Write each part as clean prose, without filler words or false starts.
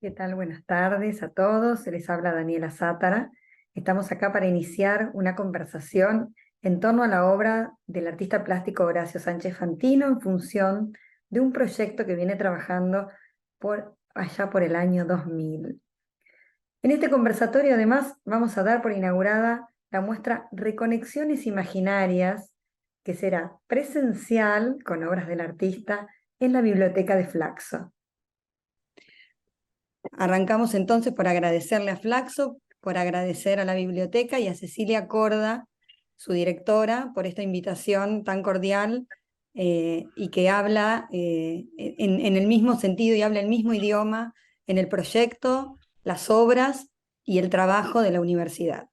¿Qué tal? Buenas tardes a todos. Se les habla Daniela Zátara. Estamos acá para iniciar una conversación en torno a la obra del artista plástico Horacio Sánchez Fantino en función de un proyecto que viene trabajando allá por el año 2000. En este conversatorio, además, vamos a dar por inaugurada la muestra Reconexiones Imaginarias, que será presencial con obras del artista en la biblioteca de Flaxo. Arrancamos entonces por agradecerle a Flaxo, por agradecer a la biblioteca y a Cecilia Corda, su directora, por esta invitación tan cordial y que habla en el mismo sentido y habla el mismo idioma en el proyecto, las obras y el trabajo de la universidad.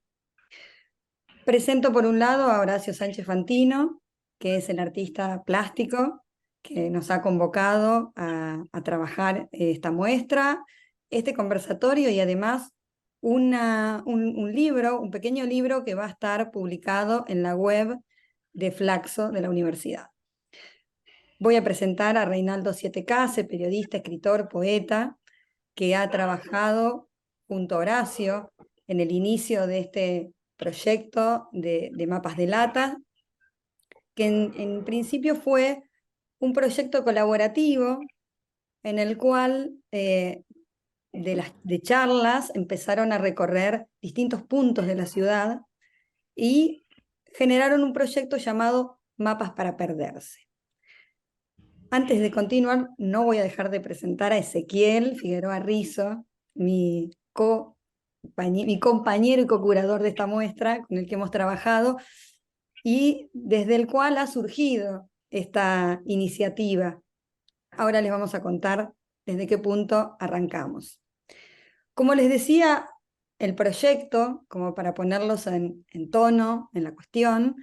Presento por un lado a Horacio Sánchez Fantino, que es el artista plástico que nos ha convocado a trabajar esta muestra, este conversatorio y además un libro, un pequeño libro que va a estar publicado en la web de Flaxo de la universidad. Voy a presentar a Reinaldo Sietecase, periodista, escritor, poeta, que ha trabajado junto a Horacio en el inicio de este proyecto de mapas de lata, que en principio fue un proyecto colaborativo en el cual de charlas empezaron a recorrer distintos puntos de la ciudad y generaron un proyecto llamado Mapas para Perderse. Antes de continuar, no voy a dejar de presentar a Ezequiel Figueroa Rizo, mi compañero y co-curador de esta muestra, con el que hemos trabajado, y desde el cual ha surgido esta iniciativa. Ahora les vamos a contar desde qué punto arrancamos. Como les decía, el proyecto, como para ponerlos en tono, en la cuestión,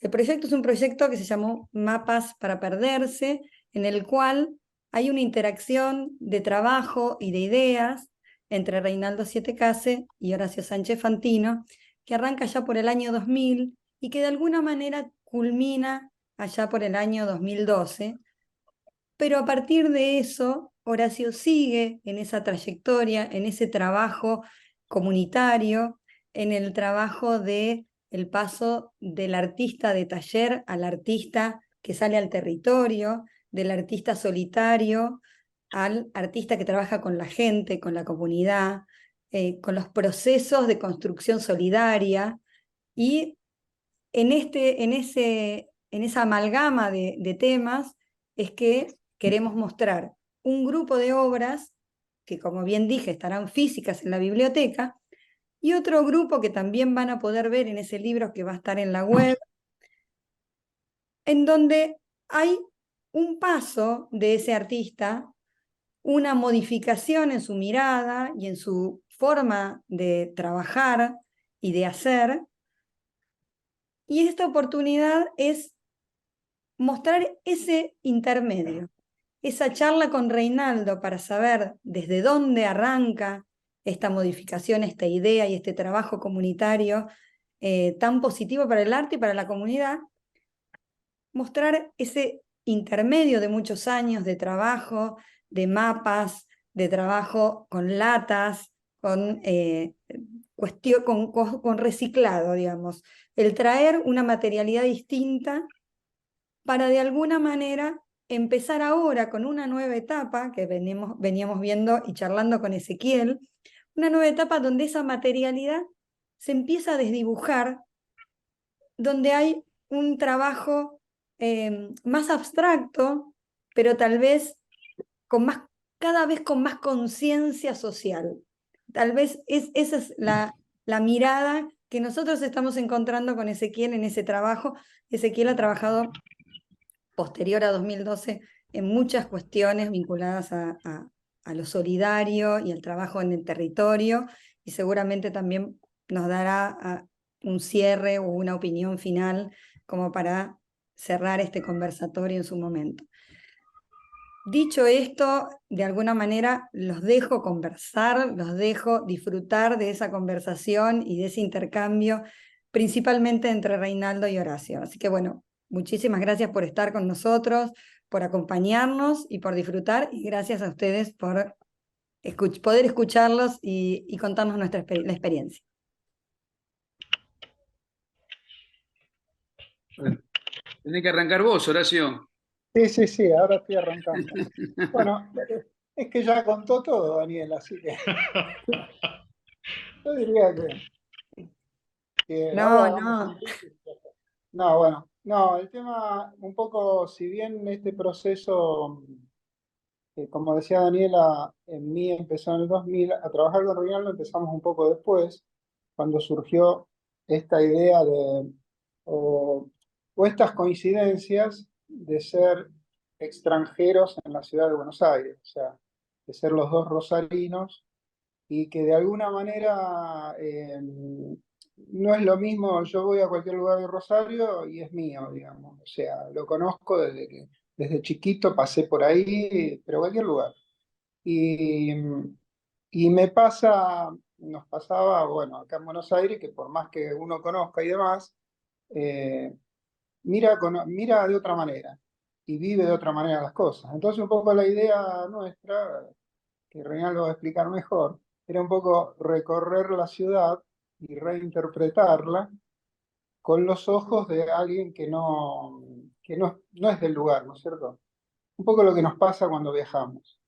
el proyecto es un proyecto que se llamó Mapas para Perderse, en el cual hay una interacción de trabajo y de ideas entre Reinaldo Sietecase y Horacio Sánchez Fantino, que arranca ya por el año 2000 y que de alguna manera culmina allá por el año 2012, pero a partir de eso, Horacio sigue en esa trayectoria, en ese trabajo comunitario, en el trabajo de el paso del artista de taller al artista que sale al territorio, del artista solitario al artista que trabaja con la gente, con la comunidad, con los procesos de construcción solidaria. Y en esa amalgama de temas es que queremos mostrar un grupo de obras que, como bien dije, estarán físicas en la biblioteca, y otro grupo que también van a poder ver en ese libro que va a estar en la web, en donde hay un paso de ese artista, una modificación en su mirada y en su forma de trabajar y de hacer, y esta oportunidad es mostrar ese intermedio, esa charla con Reinaldo para saber desde dónde arranca esta modificación, esta idea y este trabajo comunitario tan positivo para el arte y para la comunidad, mostrar ese intermedio de muchos años de trabajo, de mapas, de trabajo con latas, con reciclado, digamos, el traer una materialidad distinta para de alguna manera empezar ahora con una nueva etapa que veníamos viendo y charlando con Ezequiel, una nueva etapa donde esa materialidad se empieza a desdibujar, donde hay un trabajo más abstracto, pero tal vez cada vez con más conciencia social. Tal vez esa es la mirada que nosotros estamos encontrando con Ezequiel en ese trabajo. Ezequiel ha trabajado posterior a 2012 en muchas cuestiones vinculadas a lo solidario y al trabajo en el territorio, y seguramente también nos dará un cierre o una opinión final como para cerrar este conversatorio en su momento. Dicho esto, de alguna manera los dejo conversar, los dejo disfrutar de esa conversación y de ese intercambio, principalmente entre Reinaldo y Horacio. Así que bueno, muchísimas gracias por estar con nosotros, por acompañarnos y por disfrutar, y gracias a ustedes por poder escucharlos y contarnos la experiencia. Bueno, tenés que arrancar vos, Horacio. Sí, ahora estoy arrancando. Bueno, es que ya contó todo, Daniel, así que yo diría que ahora No, hagamos no. un test. No, bueno, no, el tema un poco, si bien este proceso, como decía Daniela, en mí empezó en el 2000, a trabajar con Rinaldo empezamos un poco después, cuando surgió esta idea o, o estas coincidencias de ser extranjeros en la ciudad de Buenos Aires, o sea, de ser los dos rosarinos y que de alguna manera no es lo mismo, yo voy a cualquier lugar de Rosario y es mío, digamos, o sea, lo conozco desde chiquito, pasé por ahí, pero cualquier lugar. Y, y nos pasaba, bueno, acá en Buenos Aires, que por más que uno conozca y demás, eh, mira de otra manera y vive de otra manera las cosas. Entonces un poco la idea nuestra, que Reinaldo va a explicar mejor, era un poco recorrer la ciudad y reinterpretarla con los ojos de alguien que no es del lugar, ¿no es cierto? Un poco lo que nos pasa cuando viajamos.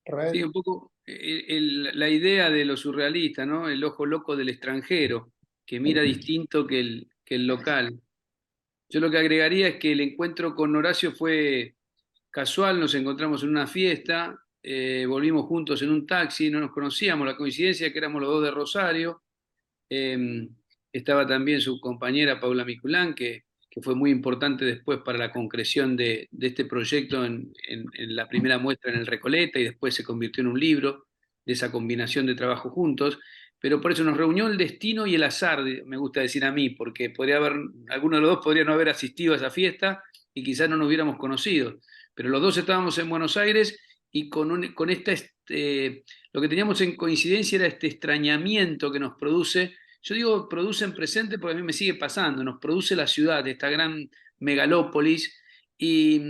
Sí, Re- un poco la idea de lo surrealista, ¿no? El ojo loco del extranjero, que mira distinto que el local. Yo lo que agregaría es que el encuentro con Horacio fue casual, nos encontramos en una fiesta, volvimos juntos en un taxi, no nos conocíamos, la coincidencia que éramos los dos de Rosario. Eh, Estaba también su compañera Paula Miculán, que fue muy importante después para la concreción de este proyecto en la primera muestra en el Recoleta y después se convirtió en un libro de esa combinación de trabajo juntos. Pero por eso nos reunió el destino y el azar, me gusta decir a mí, porque podría haber, alguno de los dos podría no haber asistido a esa fiesta y quizás no nos hubiéramos conocido. Pero los dos estábamos en Buenos Aires y con lo que teníamos en coincidencia era este extrañamiento que nos produce. Yo digo produce en presente porque a mí me sigue pasando, nos produce la ciudad, esta gran megalópolis. Y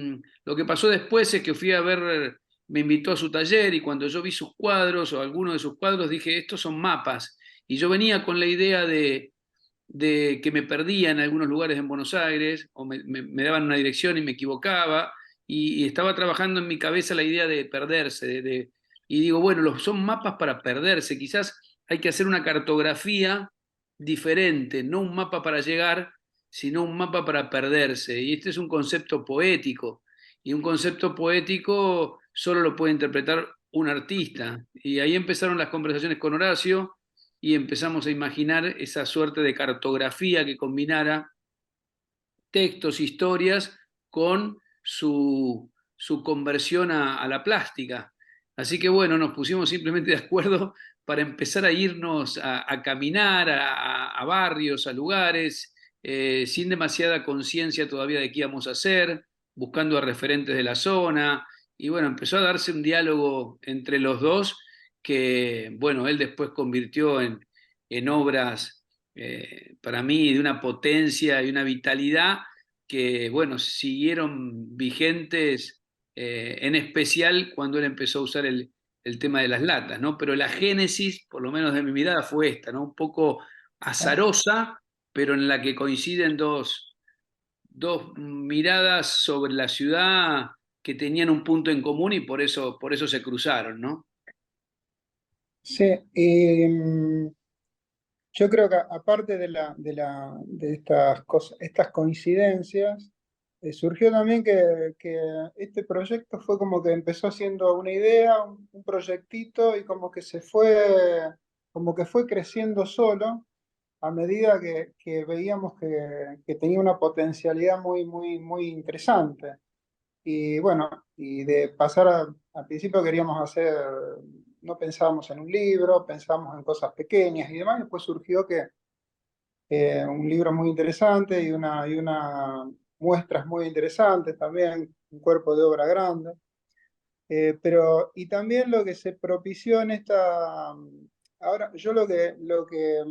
lo que pasó después es que fui a ver, me invitó a su taller y cuando yo vi sus cuadros o algunos de sus cuadros dije, estos son mapas. Y yo venía con la idea de que me perdía en algunos lugares en Buenos Aires o me daban una dirección y me equivocaba y estaba trabajando en mi cabeza la idea de perderse. Y digo, bueno, son mapas para perderse, quizás hay que hacer una cartografía diferente, no un mapa para llegar, sino un mapa para perderse. Y este es un concepto poético, y un concepto poético solo lo puede interpretar un artista. Y ahí empezaron las conversaciones con Horacio y empezamos a imaginar esa suerte de cartografía que combinara textos, historias con su conversión a la plástica. Así que bueno, nos pusimos simplemente de acuerdo para empezar a irnos a caminar a barrios, a lugares, sin demasiada conciencia todavía de qué íbamos a hacer, buscando a referentes de la zona. Y bueno, empezó a darse un diálogo entre los dos que, bueno, él después convirtió en obras para mí de una potencia y una vitalidad que, bueno, siguieron vigentes, en especial cuando él empezó a usar el tema de las latas, ¿no? Pero la génesis, por lo menos de mi mirada, fue esta, ¿no? Un poco azarosa, pero en la que coinciden dos miradas sobre la ciudad que tenían un punto en común y por eso se cruzaron, ¿no? Sí, y yo creo que aparte de estas cosas, estas coincidencias, surgió también que este proyecto fue como que empezó siendo una idea, un proyectito, y como que fue creciendo solo a medida que veíamos que tenía una potencialidad muy interesante. Y bueno, y de pasar al principio queríamos hacer, no pensábamos en un libro, pensábamos en cosas pequeñas y demás, y después surgió que un libro muy interesante y una muestras muy interesantes también, un cuerpo de obra grande. Y también lo que se propició en ahora yo lo que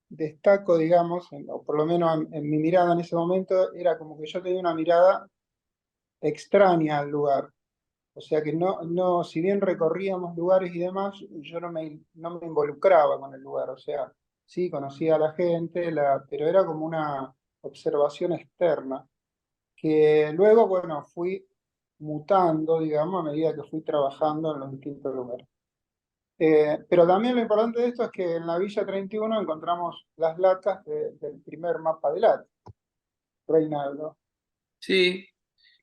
destaco, digamos, o por lo menos en mi mirada en ese momento, era como que yo tenía una mirada extraña al lugar, O sea que si bien recorríamos lugares y demás, yo no me involucraba con el lugar. O sea, sí, conocía a la gente, pero era como una observación externa, que luego, bueno, fui mutando, digamos, a medida que fui trabajando en los distintos lugares. Pero también lo importante de esto es que en la Villa 31 encontramos las latas del primer mapa de lata, Reinaldo. Sí,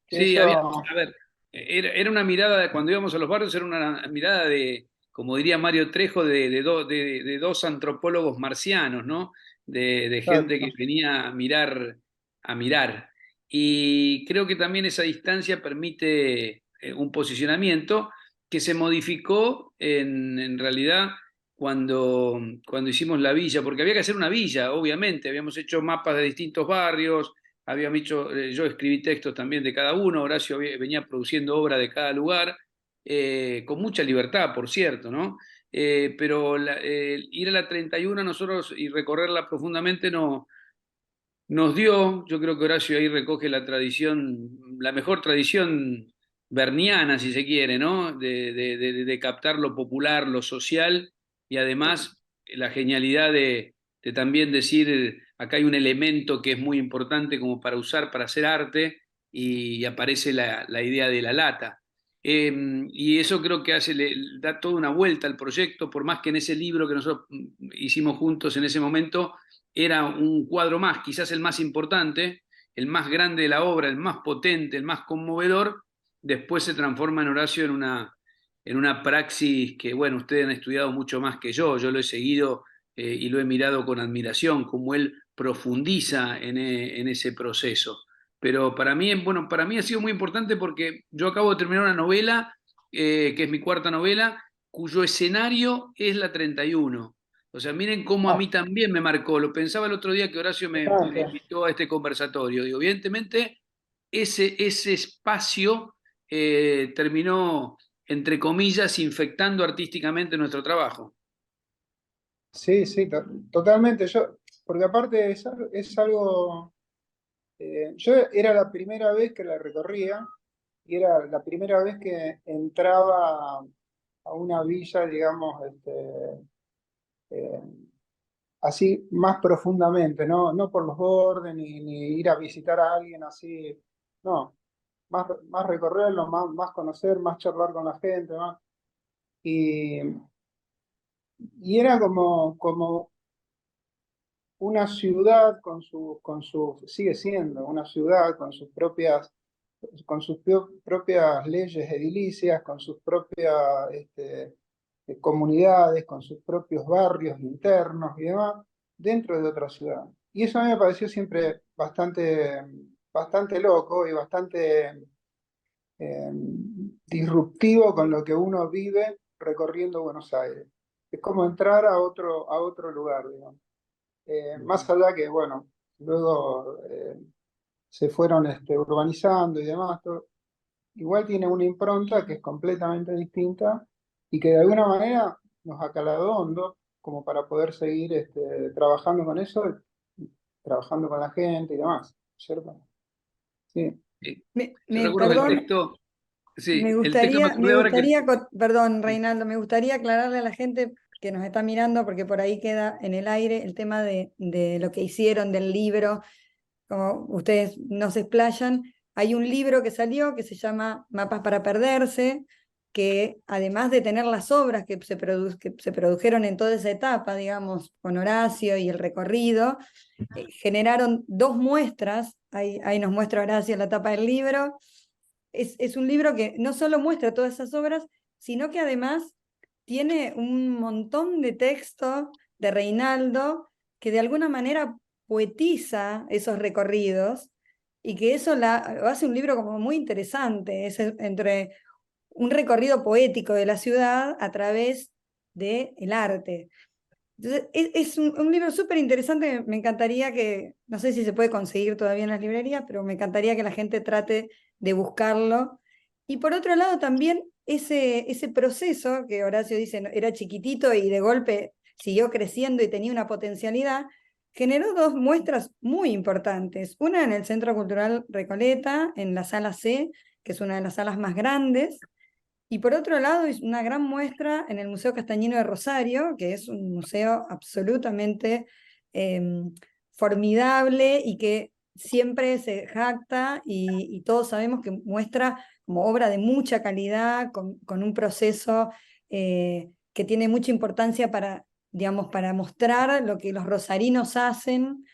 Que sí, había, eso, a ver, era una mirada, cuando íbamos a los barrios, era una mirada de, como diría Mario Trejo, de dos antropólogos marcianos, ¿no? De gente que exacto. venía a mirar. Y creo que también esa distancia permite un posicionamiento que se modificó en realidad cuando hicimos la villa, porque había que hacer una villa, obviamente, habíamos hecho mapas de distintos barrios. Habíamos hecho, yo escribí textos también de cada uno, Horacio venía produciendo obra de cada lugar, con mucha libertad, por cierto, ¿no? Pero ir a la 31 a nosotros y recorrerla profundamente nos dio, yo creo que Horacio ahí recoge la tradición, la mejor tradición berniana, si se quiere, ¿no? De captar lo popular, lo social y además la genialidad de también decir, acá hay un elemento que es muy importante como para usar, para hacer arte y aparece la idea de la lata. Y eso creo que da toda una vuelta al proyecto, por más que en ese libro que nosotros hicimos juntos en ese momento era un cuadro más, quizás el más importante, el más grande de la obra, el más potente, el más conmovedor, después se transforma en Horacio en una praxis que, bueno, ustedes han estudiado mucho más que yo lo he seguido y lo he mirado con admiración, como él profundiza en ese proceso. Pero para mí, bueno, para mí ha sido muy importante porque yo acabo de terminar una novela, que es mi cuarta novela, cuyo escenario es la 31. O sea, miren cómo a Ah, mí también me marcó. Lo pensaba el otro día que Horacio me bastante. invitó a este conversatorio. Digo, evidentemente, ese espacio terminó, entre comillas, infectando artísticamente nuestro trabajo. Sí, sí, totalmente. Porque aparte es algo, yo era la primera vez que la recorría y era la primera vez que entraba a una villa, digamos, eh, así más profundamente, no por los bordes, ni ir a visitar a alguien así, no, más recorrerlo, más conocer, más charlar con la gente, más. Y, y era como una ciudad sigue siendo una ciudad con sus propias leyes edilicias, con sus propias comunidades, con sus propios barrios internos y demás, dentro de otra ciudad. Y eso a mí me pareció siempre bastante loco y bastante eh, disruptivo con lo que uno vive recorriendo Buenos Aires. Es como entrar a otro lugar, digamos. Más allá que, bueno, luego se fueron urbanizando y demás, igual tiene una impronta que es completamente distinta y que de alguna manera nos ha calado hondo como para poder seguir trabajando con eso, trabajando con la gente y demás, ¿cierto? Sí. Yo recuerdo que el Perdón, texto, sí, el texto me me acordé ahora que... gustaría, perdón, Reinaldo, me gustaría aclararle a la gente que nos está mirando, porque por ahí queda en el aire el tema de lo que hicieron del libro, como ustedes no se explayan. Hay un libro que salió que se llama Mapas para Perderse, que además de tener las obras que se produjeron en toda esa etapa, digamos, con Horacio y el recorrido, generaron dos muestras. Ahí nos muestra Horacio la tapa del libro. Es un libro que no solo muestra todas esas obras, sino que además tiene un montón de texto de Reinaldo que de alguna manera poetiza esos recorridos y que eso hace un libro como muy interesante, es entre un recorrido poético de la ciudad a través del arte. Entonces, es un libro súper interesante, me encantaría que, no sé si se puede conseguir todavía en las librerías, pero me encantaría que la gente trate de buscarlo. Y por otro lado también ese proceso que Horacio dice era chiquitito y de golpe siguió creciendo y tenía una potencialidad, generó dos muestras muy importantes. Una en el Centro Cultural Recoleta, en la sala C, que es una de las salas más grandes, Y por otro lado, es una gran muestra en el Museo Castañino de Rosario, que es un museo absolutamente formidable y que siempre se jacta y todos sabemos que muestra como obra de mucha calidad, con un proceso que tiene mucha importancia para, digamos, para mostrar lo que los rosarinos hacen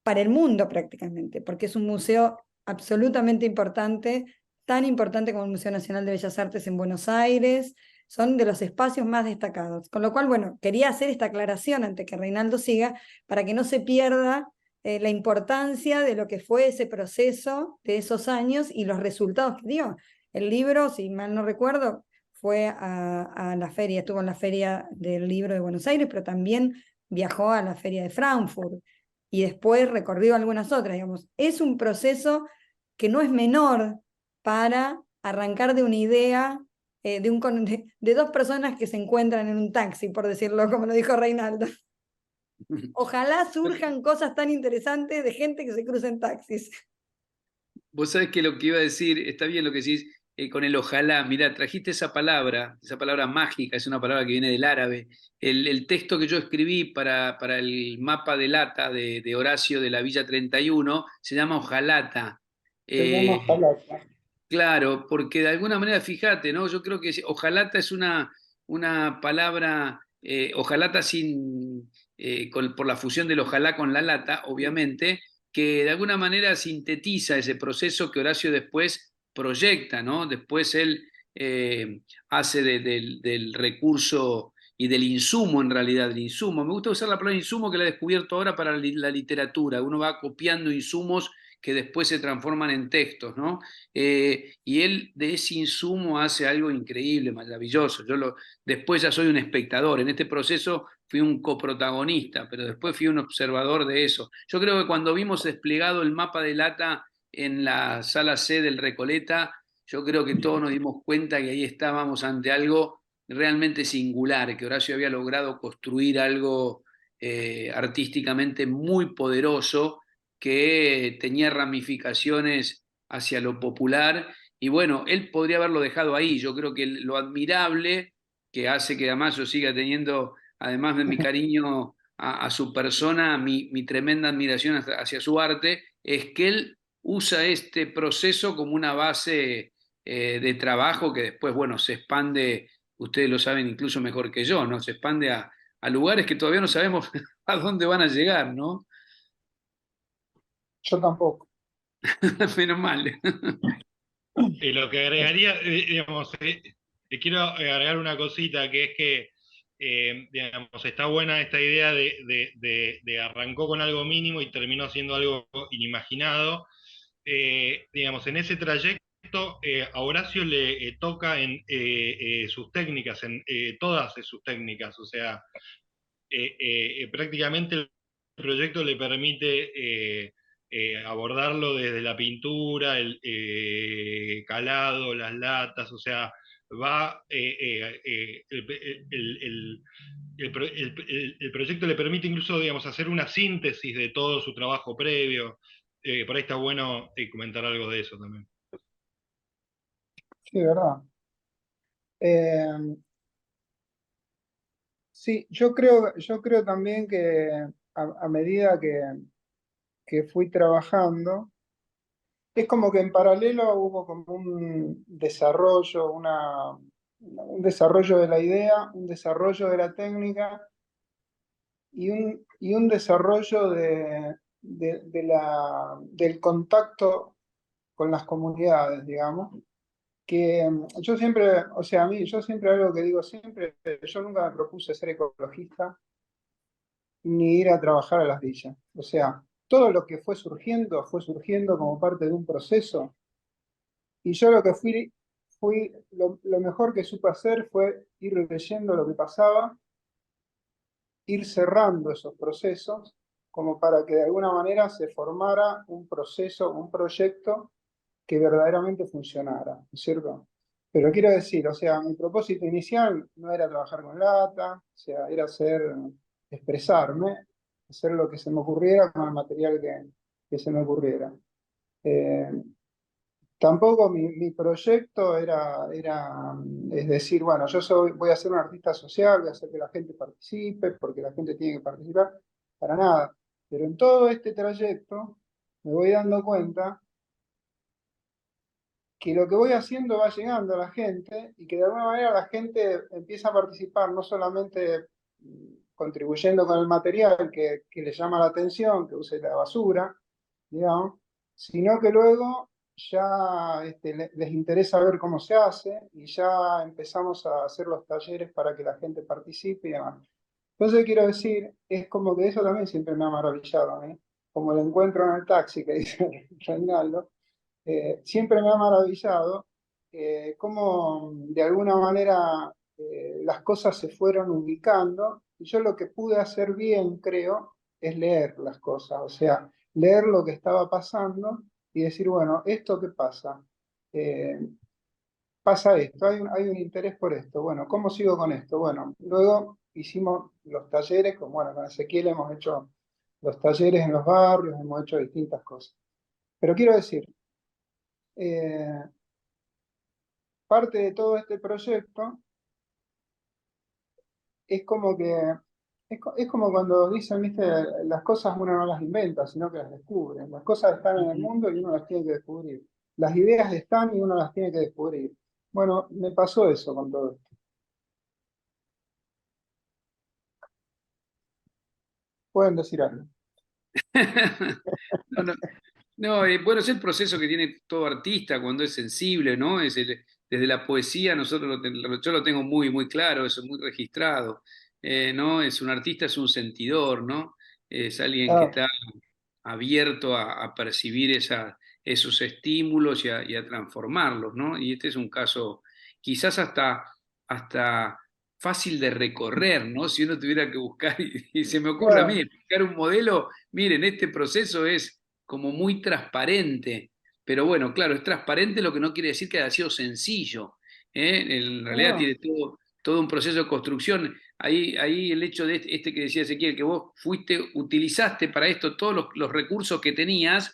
para el mundo prácticamente, porque es un museo absolutamente importante, tan importante como el Museo Nacional de Bellas Artes en Buenos Aires, son de los espacios más destacados. Con lo cual, bueno, quería hacer esta aclaración antes que Reinaldo siga, para que no se pierda la importancia de lo que fue ese proceso de esos años y los resultados que dio. El libro, si mal no recuerdo, fue a la feria, estuvo en la Feria del Libro de Buenos Aires, pero también viajó a la Feria de Frankfurt y después recorrió algunas otras, digamos. Es un proceso que no es menor para arrancar de una idea de dos personas que se encuentran en un taxi, por decirlo como lo dijo Reinaldo. Ojalá surjan cosas tan interesantes de gente que se cruza en taxis. Vos sabés que lo que iba a decir, está bien lo que decís, con el ojalá, mirá, trajiste esa palabra mágica, es una palabra que viene del árabe. El texto que yo escribí para el mapa de lata de Horacio de la Villa 31 se llama Ojalata. Se llama Eh, ojalá. Claro, porque de alguna manera, fíjate, ¿no? Yo creo que ojalata es una palabra, ojalata sin, por la fusión del ojalá con la lata, obviamente, que de alguna manera sintetiza ese proceso que Horacio después proyecta, ¿no? Después él hace del recurso y del insumo, en realidad, del insumo. Me gusta usar la palabra insumo que la he descubierto ahora para la literatura. Uno va copiando insumos que después se transforman en textos, ¿no? Y él de ese insumo hace algo increíble, maravilloso. Después ya soy un espectador, en este proceso fui un coprotagonista, pero después fui un observador de eso. Yo creo que cuando vimos desplegado el mapa de Lata en la sala C del Recoleta, yo creo que todos nos dimos cuenta que ahí estábamos ante algo realmente singular, que Horacio había logrado construir algo artísticamente muy poderoso que tenía ramificaciones hacia lo popular. Y bueno, él podría haberlo dejado ahí. Yo creo que lo admirable que hace que además yo siga teniendo, además de mi cariño a su persona, mi tremenda admiración hacia su arte, es que él usa este proceso como una base de trabajo que después, bueno, se expande, ustedes lo saben incluso mejor que yo, ¿no? Se expande a lugares que todavía no sabemos a dónde van a llegar, ¿no? Yo tampoco. Menos mal. Lo que agregaría, digamos, quiero agregar una cosita que es que, digamos, está buena esta idea de arrancó con algo mínimo y terminó siendo algo inimaginado. Digamos, en ese trayecto a Horacio le toca en sus técnicas, en todas sus técnicas, o sea, prácticamente el proyecto le permite abordarlo desde la pintura, el calado, las latas, o sea, va el proyecto le permite incluso, digamos, hacer una síntesis de todo su trabajo previo. Por ahí está bueno comentar algo de eso también. Sí, verdad. Eh, sí, yo creo también que a medida que fui trabajando, es como que en paralelo hubo como un desarrollo, un desarrollo de la idea, un desarrollo de la técnica y un desarrollo del contacto con las comunidades, digamos. Que yo siempre, o sea, a mí, yo siempre algo que digo siempre, yo nunca me propuse ser ecologista ni ir a trabajar a las villas. O sea, todo lo que fue surgiendo como parte de un proceso. Y yo lo que lo mejor que supe hacer fue ir leyendo lo que pasaba, ir cerrando esos procesos, como para que de alguna manera se formara un proceso, un proyecto que verdaderamente funcionara, ¿no es cierto? Pero quiero decir, o sea, mi propósito inicial no era trabajar con lata, o sea, era expresarme, hacer lo que se me ocurriera con el material que se me ocurriera. Eh, Tampoco mi proyecto es decir, bueno, voy a ser un artista social, voy a hacer que la gente participe, porque la gente tiene que participar, para nada. Pero en todo este trayecto me voy dando cuenta que lo que voy haciendo va llegando a la gente y que de alguna manera la gente empieza a participar, no solamente contribuyendo con el material que le llama la atención, que use la basura, digamos, sino que luego ya les interesa ver cómo se hace y ya empezamos a hacer los talleres para que la gente participe y demás. Entonces quiero decir, es como que eso también siempre me ha maravillado, ¿eh? Como el encuentro en el taxi que dice Reinaldo, siempre me ha maravillado cómo de alguna manera las cosas se fueron ubicando y yo lo que pude hacer bien, creo, es leer las cosas, o sea, leer lo que estaba pasando y decir, bueno, ¿esto qué pasa? Eh, Pasa esto, hay un interés por esto, bueno, ¿cómo sigo con esto? Bueno, luego hicimos los talleres, bueno, con Ezequiel hemos hecho los talleres en los barrios, hemos hecho distintas cosas. Pero quiero decir, eh, parte de todo este proyecto es como que, es como cuando dicen, viste, las cosas uno no las inventa, sino que las descubre. Las cosas están en el mundo y uno las tiene que descubrir. Las ideas están y uno las tiene que descubrir. Bueno, me pasó eso con todo esto. Pueden decir algo. No, no, no, bueno, es el proceso que tiene todo artista cuando es sensible, ¿no? Desde la poesía nosotros yo lo tengo muy, muy claro, eso muy registrado, ¿no? Es un artista, es un sentidor, ¿no? Es alguien que Ah, está abierto a percibir esos estímulos y a transformarlos, ¿no? Y este es un caso quizás hasta fácil de recorrer, ¿no? Si uno tuviera que buscar, y se me ocurre a mí, bueno, explicar un modelo, miren, este proceso es como muy transparente, pero bueno, claro, es transparente lo que no quiere decir que haya sido sencillo, ¿eh? En realidad no, tiene todo un proceso de construcción. Ahí el hecho de este que decía Ezequiel, que vos utilizaste para esto todos los recursos que tenías,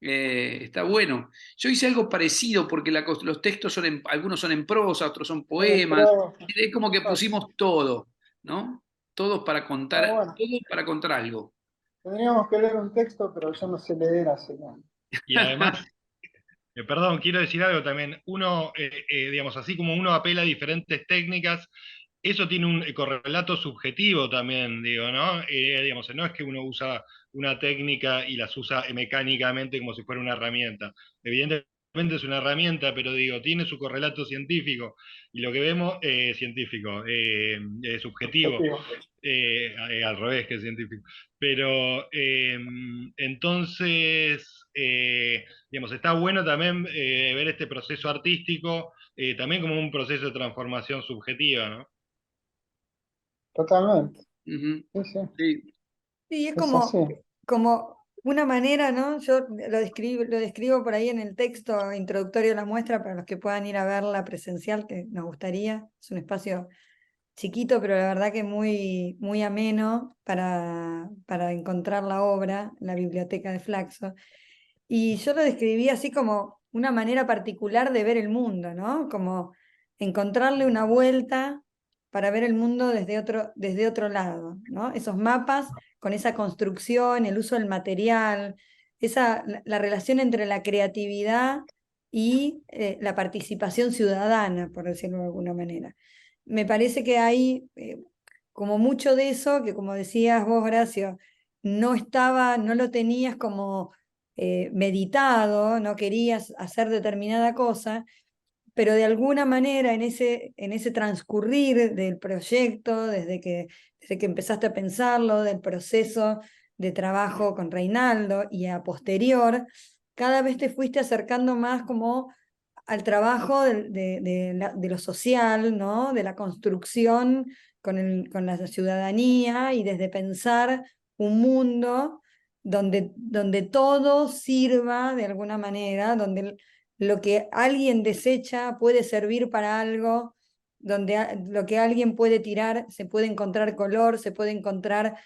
está bueno. Yo hice algo parecido porque los textos algunos son en prosa, otros son poemas. pero, Es como que pusimos todo, ¿no? Todo para ah, contar, bueno, todo para contar algo. tendríamos que leer un texto, pero yo no sé leer así, ¿no? Y además, perdón, quiero decir algo también. Uno, digamos, así como uno apela a diferentes técnicas, eso tiene un correlato subjetivo también, digo, ¿no? Digamos, no es que uno usa una técnica y las usa mecánicamente como si fuera una herramienta. Evidentemente es una herramienta, pero digo, tiene su correlato científico. Y lo que vemos, científico, subjetivo, Objetivo. al revés que científico. Pero entonces, digamos, está bueno también ver este proceso artístico también como un proceso de transformación subjetiva, ¿no? Totalmente. Ujú. Sí, sí, Sí. Sí, es es así. como una manera, ¿no? Yo lo describo por ahí en el texto introductorio de la muestra para los que puedan ir a verla presencial, que nos gustaría. Es un espacio chiquito, pero la verdad que muy, muy ameno para encontrar la obra, la biblioteca de Flaxo. Y yo lo describí así como una manera particular de ver el mundo, ¿no? Como encontrarle una vuelta para ver el mundo desde otro lado, ¿no? Esos mapas con esa construcción, el uso del material, la relación entre la creatividad y la participación ciudadana, por decirlo de alguna manera. Me parece que hay como mucho de eso que, como decías vos, Horacio, no lo tenías como meditado, no querías hacer determinada cosa, pero de alguna manera en ese transcurrir del proyecto, desde que empezaste a pensarlo, del proceso de trabajo con Reinaldo y a posterior, cada vez te fuiste acercando más como al trabajo de lo social, ¿no? De la construcción con la ciudadanía y desde pensar un mundo donde todo sirva de alguna manera, donde lo que alguien desecha puede servir para algo, donde lo que alguien puede tirar se puede encontrar color, se puede encontrar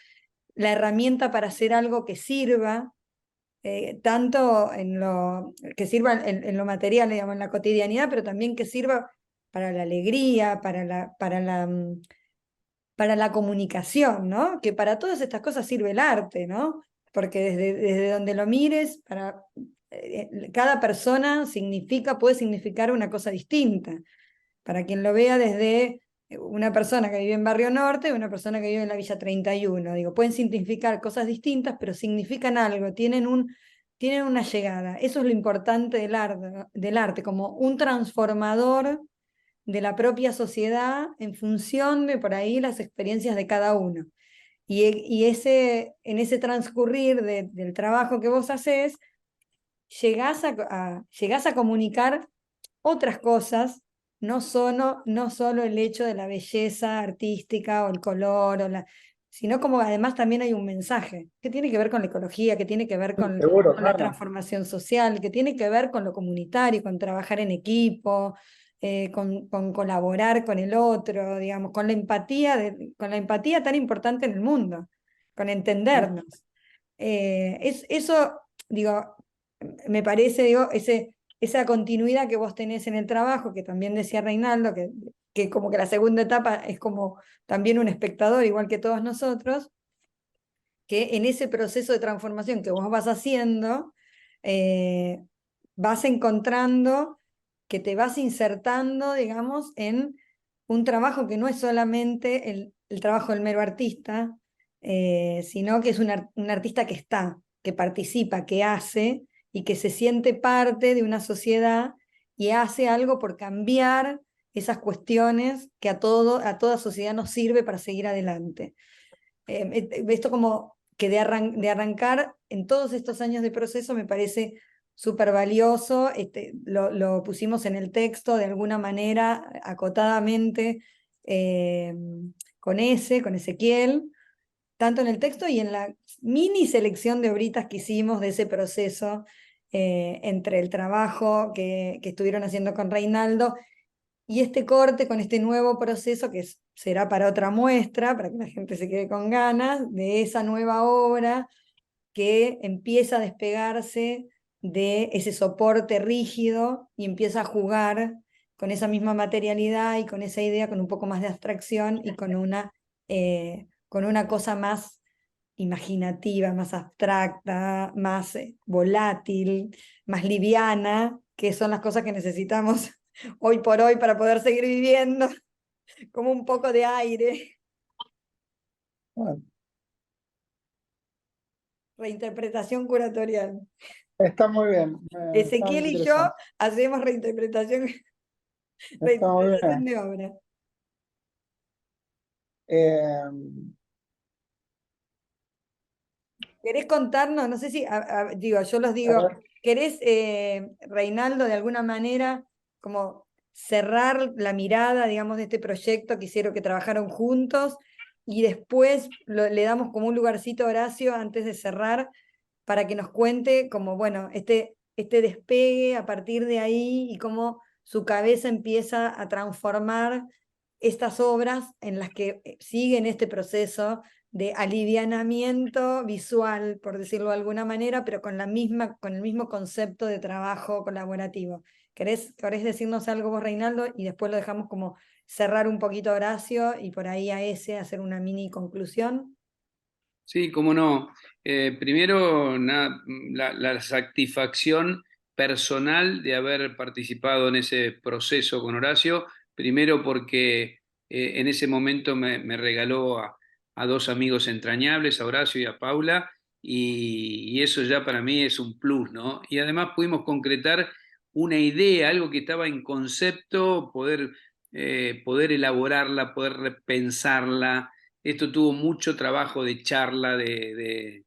la herramienta para hacer algo que sirva. tanto en lo que sirva en lo material, digamos, en la cotidianidad, pero también que sirva para la alegría, para la comunicación, ¿no? Que para todas estas cosas sirve el arte, ¿no? Porque desde donde lo mires, cada persona puede significar una cosa distinta. Para quien lo vea desde una persona que vive en Barrio Norte y una persona que vive en la Villa 31. Digo, pueden significar cosas distintas, pero significan algo, tienen una llegada. Eso es lo importante del arte, como un transformador de la propia sociedad en función de por ahí las experiencias de cada uno. Y en ese transcurrir del trabajo que vos haces, llegás a comunicar otras cosas, no solo el hecho de la belleza artística o el color, sino como además también hay un mensaje que tiene que ver con la ecología, que tiene que ver Seguro, con la claro. transformación social, que tiene que ver con lo comunitario, con trabajar en equipo, con colaborar con el otro, digamos, con la empatía tan importante en el mundo, con entendernos. Eso, digo, me parece, digo, esa continuidad que vos tenés en el trabajo, que también decía Reinaldo, que como que la segunda etapa es como también un espectador, igual que todos nosotros, que en ese proceso de transformación que vos vas haciendo, vas encontrando que te vas insertando, digamos, en un trabajo que no es solamente el trabajo del mero artista, sino que es un artista que está, que participa, que hace y que se siente parte de una sociedad y hace algo por cambiar esas cuestiones que a toda sociedad nos sirve para seguir adelante. Esto como que de arrancar en todos estos años de proceso me parece súper valioso, lo pusimos en el texto de alguna manera, acotadamente, eh, con Ezequiel, tanto en el texto y en la mini selección de obritas que hicimos de ese proceso, entre el trabajo que estuvieron haciendo con Reinaldo y este corte con este nuevo proceso que será para otra muestra, para que la gente se quede con ganas, de esa nueva obra que empieza a despegarse de ese soporte rígido y empieza a jugar con esa misma materialidad y con esa idea, con un poco más de abstracción y con una cosa más imaginativa, más abstracta, más volátil, más liviana, que son las cosas que necesitamos hoy por hoy para poder seguir viviendo, como un poco de aire. Bueno, Reinterpretación curatorial. está muy bien. Está muy Ezequiel y yo interesante. hacemos reinterpretación, Está muy reinterpretación bien. de obra. Eh, ¿Querés contarnos? No sé si, digo, yo los a digo, ver, ¿querés, Reinaldo, de alguna manera, como cerrar la mirada, digamos, de este proyecto que hicieron, que trabajaron juntos, y después le damos como un lugarcito a Horacio antes de cerrar, para que nos cuente como, bueno, este despegue a partir de ahí y cómo su cabeza empieza a transformar estas obras en las que siguen este proceso de alivianamiento visual, por decirlo de alguna manera, pero con el mismo concepto de trabajo colaborativo. ¿Querés decirnos algo vos, Reinaldo? Y después lo dejamos como cerrar un poquito a Horacio y por ahí a ese hacer una mini conclusión. Sí, cómo no. Primero, la satisfacción personal de haber participado en ese proceso con Horacio. Primero porque en ese momento me regaló a dos amigos entrañables, a Horacio y a Paula, y eso ya para mí es un plus, ¿no? Y además pudimos concretar una idea, algo que estaba en concepto, poder elaborarla, poder repensarla. Esto tuvo mucho trabajo de charla, de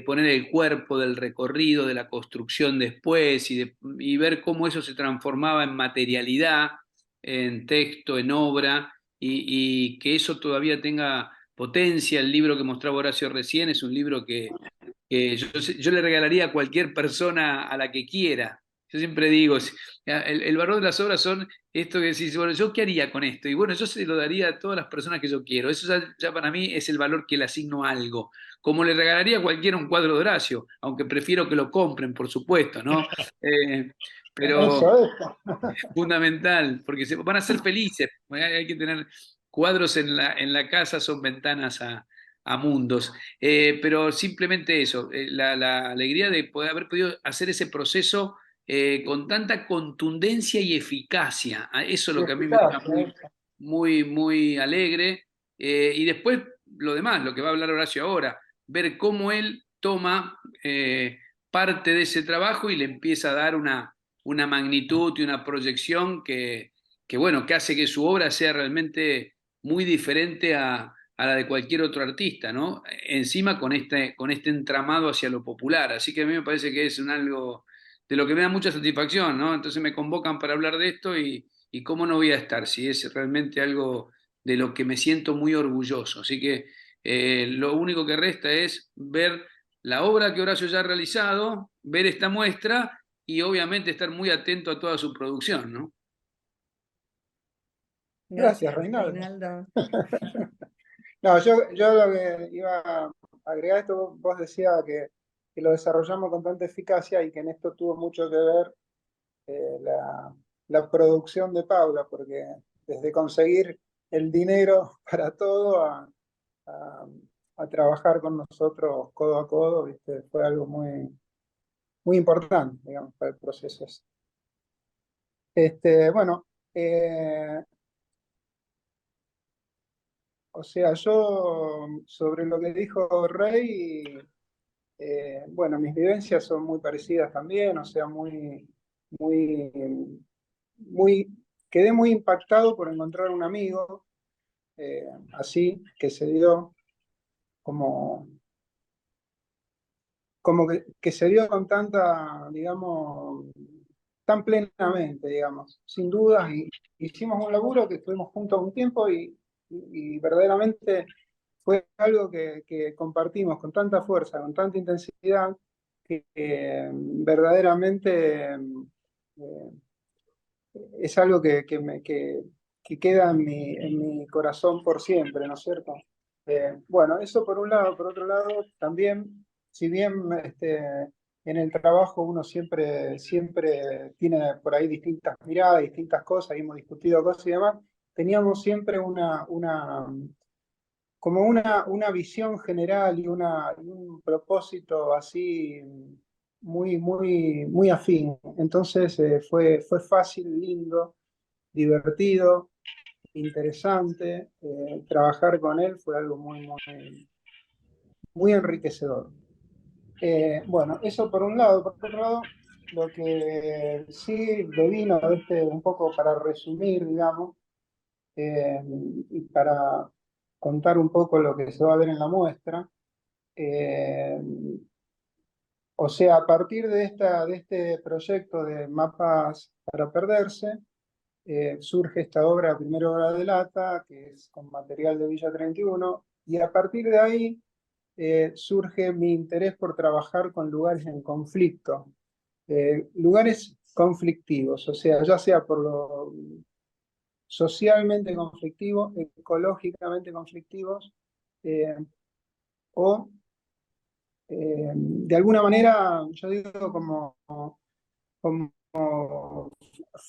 poner el cuerpo, del recorrido, de la construcción después y ver cómo eso se transformaba en materialidad, en texto, en obra, y que eso todavía tenga potencia. El libro que mostraba Horacio recién es un libro que yo le regalaría a cualquier persona a la que quiera. Yo siempre digo, el valor de las obras son esto que decís, bueno, ¿yo qué haría con esto? Y bueno, yo se lo daría a todas las personas que yo quiero. Eso ya para mí es el valor que le asigno a algo. como le regalaría a cualquiera un cuadro de Horacio, aunque prefiero que lo compren, por supuesto, ¿no? Pero Eso es. fundamental, porque van a ser felices. Hay que tener cuadros en la casa, son ventanas a mundos. Pero simplemente eso, la alegría de poder haber podido hacer ese proceso con tanta contundencia y eficacia. Eso es Y lo que a mí me deja eficacia, muy alegre. Y después lo demás, lo que va a hablar Horacio ahora, ver cómo él toma parte de ese trabajo y le empieza a dar una magnitud y una proyección bueno, que hace que su obra sea realmente muy diferente a la de cualquier otro artista, ¿no? Encima con este entramado hacia lo popular. Así que a mí me parece que es algo de lo que me da mucha satisfacción, ¿no? Entonces me convocan para hablar de esto y cómo no voy a estar, si es realmente algo de lo que me siento muy orgulloso. Así que lo único que resta es ver la obra que Horacio ya ha realizado, ver esta muestra y obviamente estar muy atento a toda su producción, ¿no? Gracias, Reinaldo. Reinaldo. No, yo lo que iba a agregar esto, vos decías que lo desarrollamos con tanta eficacia y que en esto tuvo mucho que ver la producción de Paula, porque desde conseguir el dinero para todo a- a trabajar con nosotros codo a codo, ¿viste? Fue algo muy importante, digamos, para el proceso ese. Bueno, o sea, yo sobre lo que dijo Rey, bueno, mis vivencias son muy parecidas también, o sea, muy, muy, quedé muy impactado por encontrar un amigo así, que se dio como, como que se dio con tanta, digamos, tan plenamente, digamos, sin dudas, y hicimos un laburo que estuvimos juntos un tiempo y verdaderamente fue algo que compartimos con tanta fuerza, con tanta intensidad, que verdaderamente es algo que queda en mi corazón por siempre, ¿no es cierto? Bueno, eso por un lado. Por otro lado, también, si bien en el trabajo uno siempre tiene por ahí distintas miradas, distintas cosas, y hemos discutido cosas y demás, teníamos siempre como una visión general y un propósito así muy afín. Entonces fue fácil, lindo, divertido, interesante. Trabajar con él fue algo muy enriquecedor. Bueno, eso por un lado. Por otro lado, lo que sí devino de un poco para resumir, digamos, y para contar un poco lo que se va a ver en la muestra. Eh, o sea, a partir de este proyecto de mapas para perderse, surge esta obra, primera obra de Lata, que es con material de Villa 31, y a partir de ahí surge mi interés por trabajar con lugares en conflicto, lugares conflictivos, o sea, ya sea por lo socialmente conflictivos, ecológicamente conflictivos, eh, o de alguna manera, yo digo como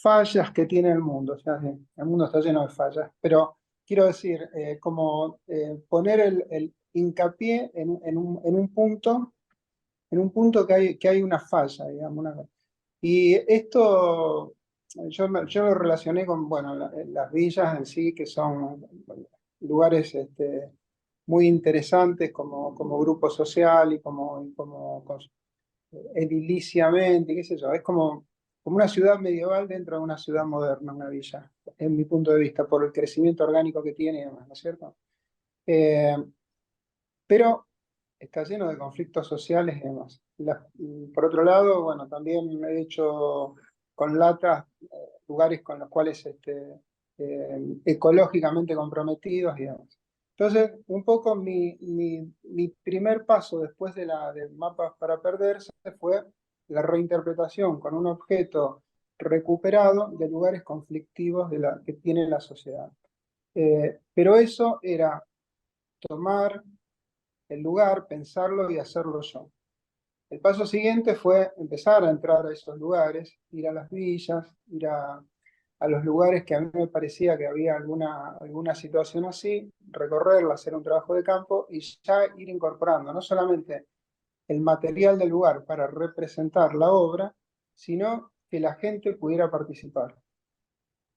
fallas que tiene el mundo. O sea, sí, el mundo está lleno de fallas, pero quiero decir, como poner el hincapié en un punto que hay una falla, digamos. Y esto yo lo relacioné con, bueno, las villas en sí, que son lugares muy interesantes como grupo social y como ediliciamente, qué sé yo, es como una ciudad medieval dentro de una ciudad moderna, una villa, en mi punto de vista, por el crecimiento orgánico que tiene y demás, ¿no es cierto? Eh, pero está lleno de conflictos sociales y demás. Y por otro lado, bueno, también he hecho con latas lugares con los cuales ecológicamente comprometidos y demás. Entonces, un poco mi primer paso después de Mapas para Perderse fue la reinterpretación con un objeto recuperado de lugares conflictivos que tiene la sociedad. Pero eso era tomar el lugar, pensarlo y hacerlo yo. El paso siguiente fue empezar a entrar a esos lugares, ir a las villas, ir a los lugares que a mí me parecía que había alguna situación así, recorrerla, hacer un trabajo de campo y ya ir incorporando no solamente el material del lugar para representar la obra, sino que la gente pudiera participar.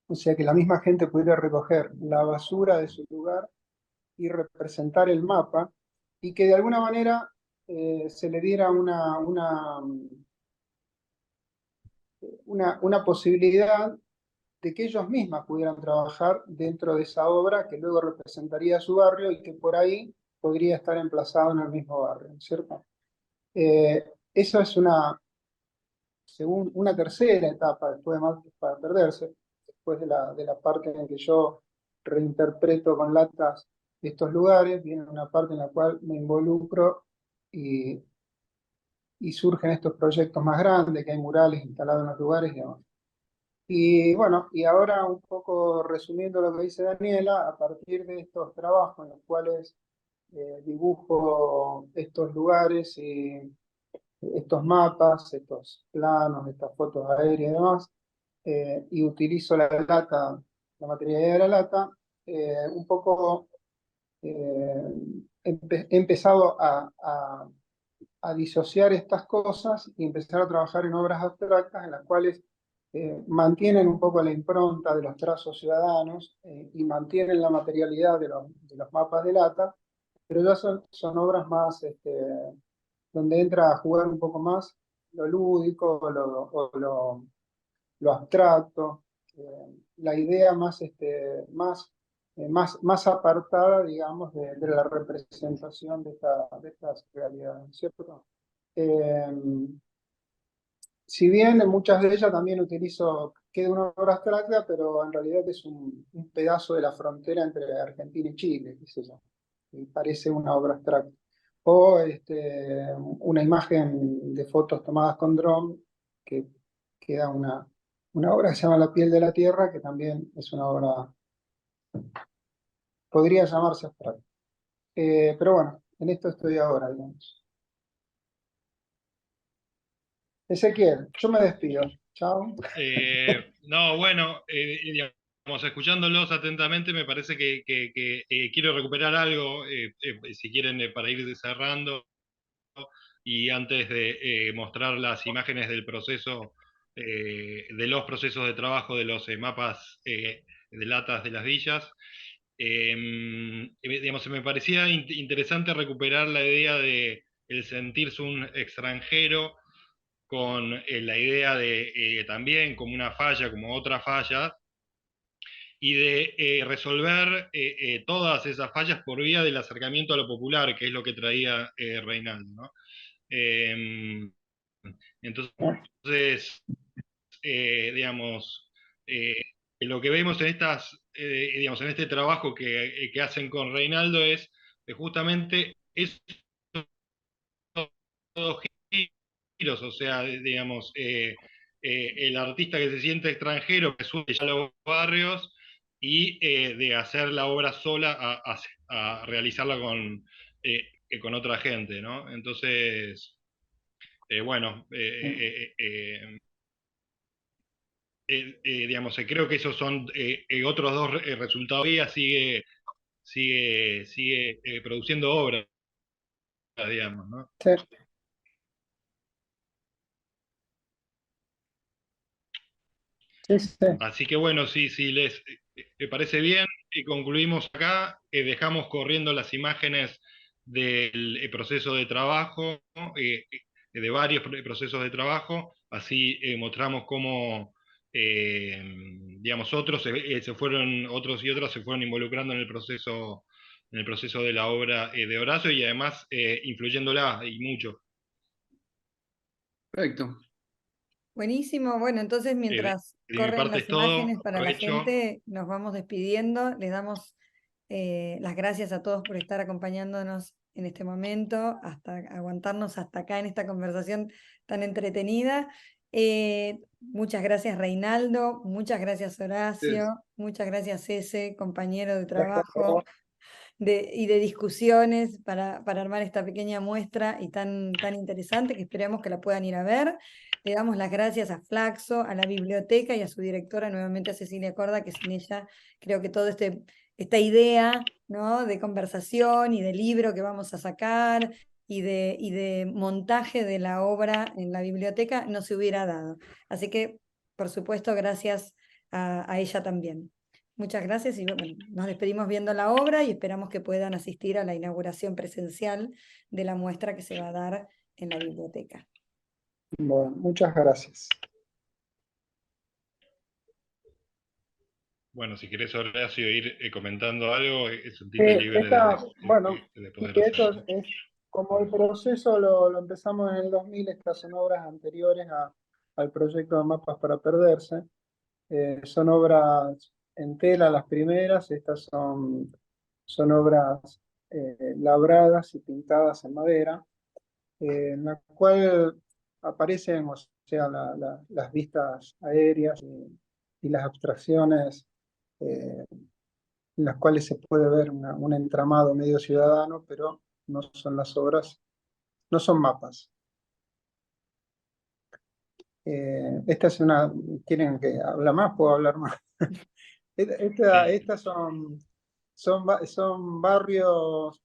O sea, que la misma gente pudiera recoger la basura de su lugar y representar el mapa, y que de alguna manera se le diera una posibilidad de que ellos mismas pudieran trabajar dentro de esa obra que luego representaría su barrio y que por ahí podría estar emplazado en el mismo barrio, ¿cierto? Eso es según una tercera etapa después de Mártir para perderse, después de la parte en que yo reinterpreto con latas estos lugares, viene una parte en la cual me involucro y, y surgen estos proyectos más grandes, que hay murales instalados en los lugares y demás. Y bueno, y ahora un poco resumiendo lo que dice Daniela, a partir de estos trabajos en los cuales dibujo estos lugares y estos mapas, estos planos, estas fotos aéreas y demás, y utilizo la lata, la materialidad de la lata, un poco he empezado a disociar estas cosas y empezar a trabajar en obras abstractas en las cuales mantienen un poco la impronta de los trazos ciudadanos y mantienen la materialidad de los mapas de lata, pero ya son obras más donde entra a jugar un poco más lo lúdico lo abstracto, la idea más apartada, digamos, de la representación de estas realidades, ¿cierto? Si bien en muchas de ellas también utilizo, queda una obra abstracta, pero en realidad es un pedazo de la frontera entre Argentina y Chile, qué sé yo, y parece una obra abstracta. O una imagen de fotos tomadas con dron, que queda una obra que se llama La piel de la tierra, que también es una obra, podría llamarse abstracta. Pero bueno, en esto estoy ahora, digamos. Ezequiel, yo me despido. Chao. No, bueno, digamos, escuchándolos atentamente, me parece que quiero recuperar algo, si quieren, para ir cerrando, y antes de mostrar las imágenes del proceso, de los procesos de trabajo de los mapas de latas de las villas. Digamos, me parecía interesante recuperar la idea de el sentirse un extranjero con la idea de también como una falla, como otra falla, y de resolver todas esas fallas por vía del acercamiento a lo popular, que es lo que traía Reinaldo, ¿no? Entonces, digamos, lo que vemos en digamos, en este trabajo que hacen con Reinaldo es justamente esos giros, o sea, digamos, el artista que se siente extranjero, que sube ya a los barrios, y de hacer la obra sola a realizarla con otra gente, ¿no? Entonces, bueno, digamos, creo que esos son otros dos resultados. Ella sigue produciendo obras, digamos, ¿no? Sí. Sí, sí. Así que bueno, si les parece bien, concluimos acá, dejamos corriendo las imágenes del proceso de trabajo, ¿no? De varios procesos de trabajo, así mostramos cómo, digamos, otros otros y otras se fueron involucrando en el proceso de la obra de Horacio, y además influyéndola y mucho. Perfecto. Buenísimo. Bueno, entonces mientras De mi corren parte las es todo. imágenes para la Aprovecho. gente, nos vamos despidiendo. Les damos las gracias a todos por estar acompañándonos en este momento, hasta aguantarnos hasta acá en esta conversación tan entretenida. Muchas gracias, Reinaldo. Muchas gracias, Horacio. Muchas gracias, Ese, compañero de trabajo. y de discusiones para armar esta pequeña muestra y tan interesante que esperamos que la puedan ir a ver. Le damos las gracias a Flaxo, a la biblioteca y a su directora, nuevamente a Cecilia Corda, que sin ella creo que todo esta idea, ¿no?, de conversación y de libro que vamos a sacar y de montaje de la obra en la biblioteca no se hubiera dado. Así que, por supuesto, gracias a ella también. Muchas gracias y bueno, nos despedimos viendo la obra y esperamos que puedan asistir a la inauguración presencial de la muestra que se va a dar en la biblioteca. Bueno, muchas gracias. Bueno, si querés, Horacio, ir comentando algo, sentite libre Bueno, de y poder que esto hacerlo. es como el proceso lo empezamos en el 2000, estas son obras anteriores al proyecto de Mapas para Perderse. Son obras en tela las primeras, estas son obras labradas y pintadas en madera, en la cual aparecen, o sea, las vistas aéreas y las abstracciones en las cuales se puede ver un entramado medio ciudadano, pero no son las obras, no son mapas. Esta es una, ¿quieren que hable más? ¿Puedo hablar más? Estas son barrios,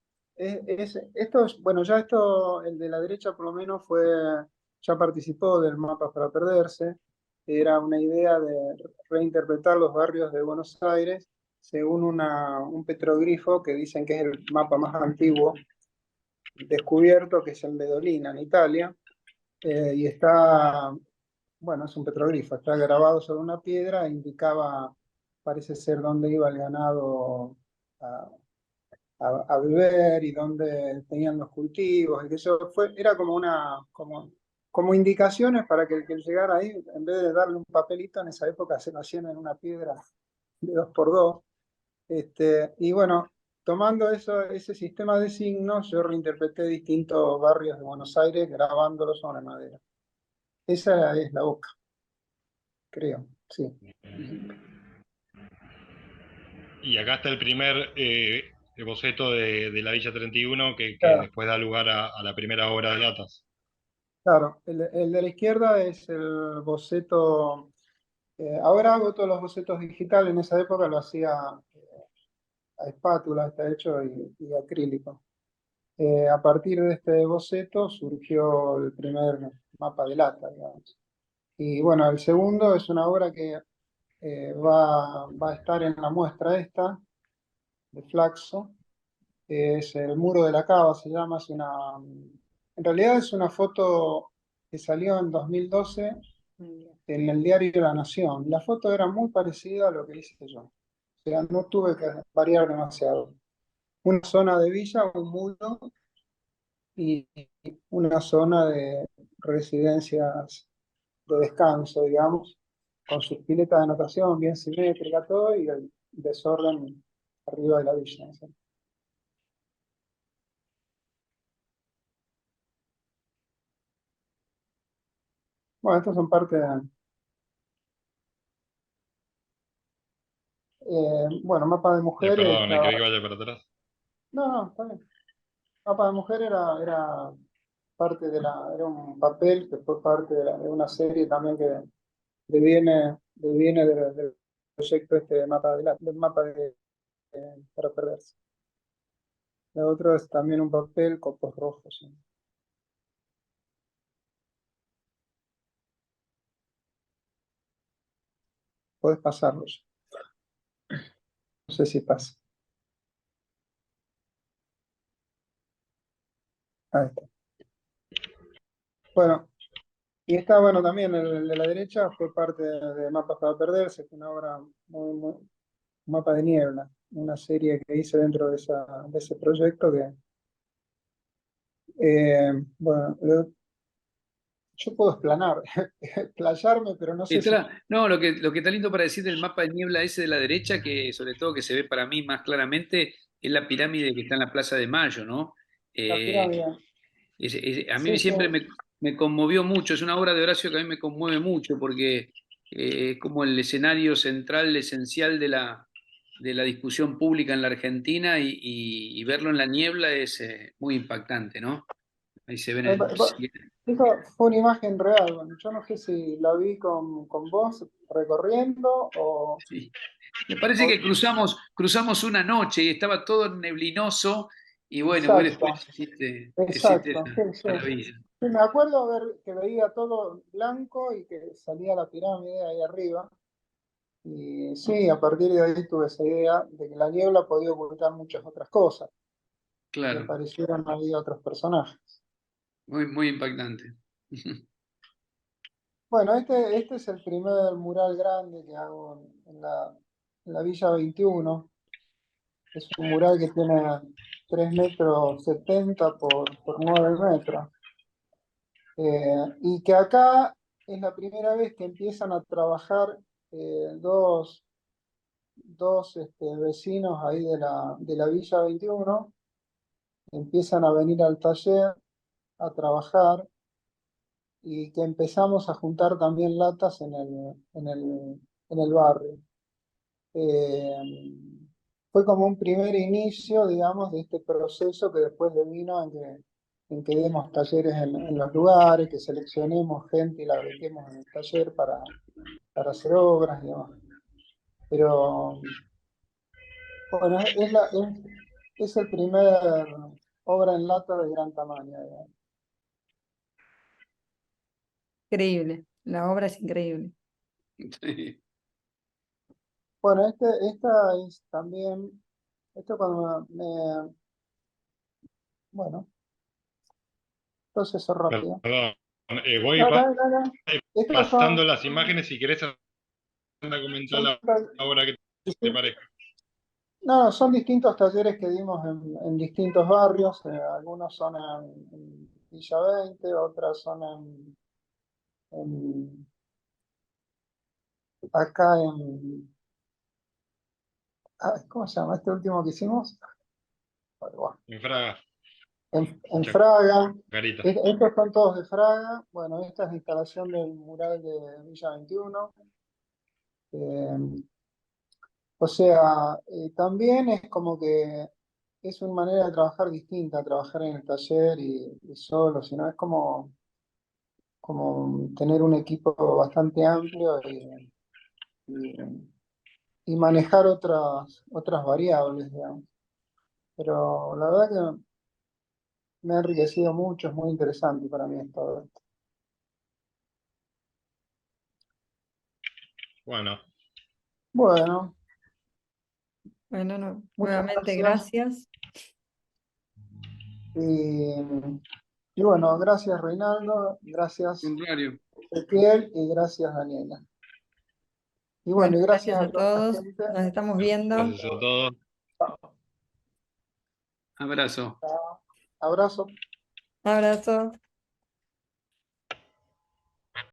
bueno, ya esto, el de la derecha por lo menos ya participó del Mapa para Perderse, era una idea de reinterpretar los barrios de Buenos Aires según un petroglifo que dicen que es el mapa más antiguo descubierto, que es en Medolina, en Italia, y bueno, es un petroglifo, está grabado sobre una piedra, indicaba, parece ser, dónde iba el ganado a beber y dónde tenían los cultivos, y que eso era como indicaciones para que el que llegara ahí, en vez de darle un papelito, en esa época se lo hacían en una piedra de 2x2. Y bueno, tomando ese sistema de signos, yo reinterpreté distintos barrios de Buenos Aires grabándolos sobre madera. Esa es la boca, creo, sí. Y acá está el primer boceto de la Villa 31 que Claro, después da lugar a la primera obra de Latas. claro. El de la izquierda es el boceto. Ahora hago todos los bocetos digitales, en esa época lo hacía a espátula, está hecho, y acrílico. A partir de este boceto surgió el primer mapa de lata, digamos. Y bueno, el segundo es una obra que va a estar en la muestra esta, de Flaxo. Es el Muro de la Cava, se llama. En realidad es una foto que salió en 2012 en el diario La Nación. La foto era muy parecida a lo que hice yo. O sea, no tuve que variar demasiado. Una zona de villa, un muro y una zona de residencias de descanso, digamos, con sus piletas de natación bien simétrica, todo, y el desorden arriba de la villa, ¿sí? Bueno, estos son parte de... bueno, mapa de mujeres. Perdón, ¿querés que vaya para atrás? No, no, está bien. Mapa de mujer era parte era un papel que fue parte de una serie también que deviene del proyecto de mapa del mapa para perderse. El otro es también un papel, copos rojos, ¿sí? Podés pasarlos. No sé si pasa. Ahí está. Bueno, y está bueno también, el de la derecha fue parte de Mapas para Perderse, fue una obra un mapa de niebla, una serie que hice dentro de ese proyecto que, bueno, yo puedo explayarme, pero no sé si... No, lo que está lindo para decir del mapa de niebla ese de la derecha, que sobre todo que se ve para mí más claramente, es la pirámide que está en la Plaza de Mayo, ¿no? La pirámide. A Sí, mí sí. siempre me conmovió mucho, es una obra de Horacio que a mí me conmueve mucho porque es como el escenario central, esencial de la discusión pública en la Argentina y verlo en la niebla es muy impactante, ¿no? Ahí se ven Eso fue una imagen real. Bueno, yo no sé si la vi con vos recorriendo o... sí. Me parece que cruzamos una noche y estaba todo neblinoso y bueno, vos Exacto, después hiciste exacto. esa Sí, sí. maravilla. Sí, me acuerdo ver que veía todo blanco y que salía la pirámide ahí arriba. Y sí, a partir de ahí tuve esa idea de que la niebla podía ocultar muchas otras cosas. Y Claro, aparecieron ahí otros personajes. muy impactante. Bueno, este es el primer mural grande que hago en la Villa 21. Es un mural que tiene 3,70 m por 9 metros. Y que acá es la primera vez que empiezan a trabajar dos vecinos ahí de la Villa 21, empiezan a venir al taller a trabajar y que empezamos a juntar también latas en el barrio. Eh, Fue como un primer inicio, digamos, de este proceso que después devino en que demos talleres en los lugares, que seleccionemos gente y la bequemos en el taller para hacer obras y demás. Pero bueno, es el primer obra en lata de gran tamaño, digamos. Increíble, la obra es increíble. Sí. Bueno, esta es también, esto cuando bueno, proceso rápido. Perdón, voy No, no, no, no. Estos pasando son, las imágenes, si querés anda a comentar son, ahora que te parezca. no, son distintos talleres que dimos en distintos barrios. Algunos son en Villa 20, otras son en- acá ¿cómo se llama este último que hicimos? Bueno, En Fraga, en Fraga. Chacarita. Estos son todos de Fraga. Bueno, esta es la instalación del mural de Villa 21. Eh, o sea, también es como que es una manera de trabajar distinta, trabajar en el taller y solo, sino es como tener un equipo bastante amplio y- y manejar otras variables, digamos. Pero la verdad que me ha enriquecido mucho, es muy interesante para mí todo esto. Bueno, Bueno, Bueno, no, muchas nuevamente gracias. gracias. Y bueno, gracias Reinaldo, gracias Contrario. Ezequiel y gracias Daniela. Y Bueno, bueno, y gracias gracias a a toda la todos. gente. Nos estamos viendo. gracias a todos. Abrazo. Abrazo. Abrazo.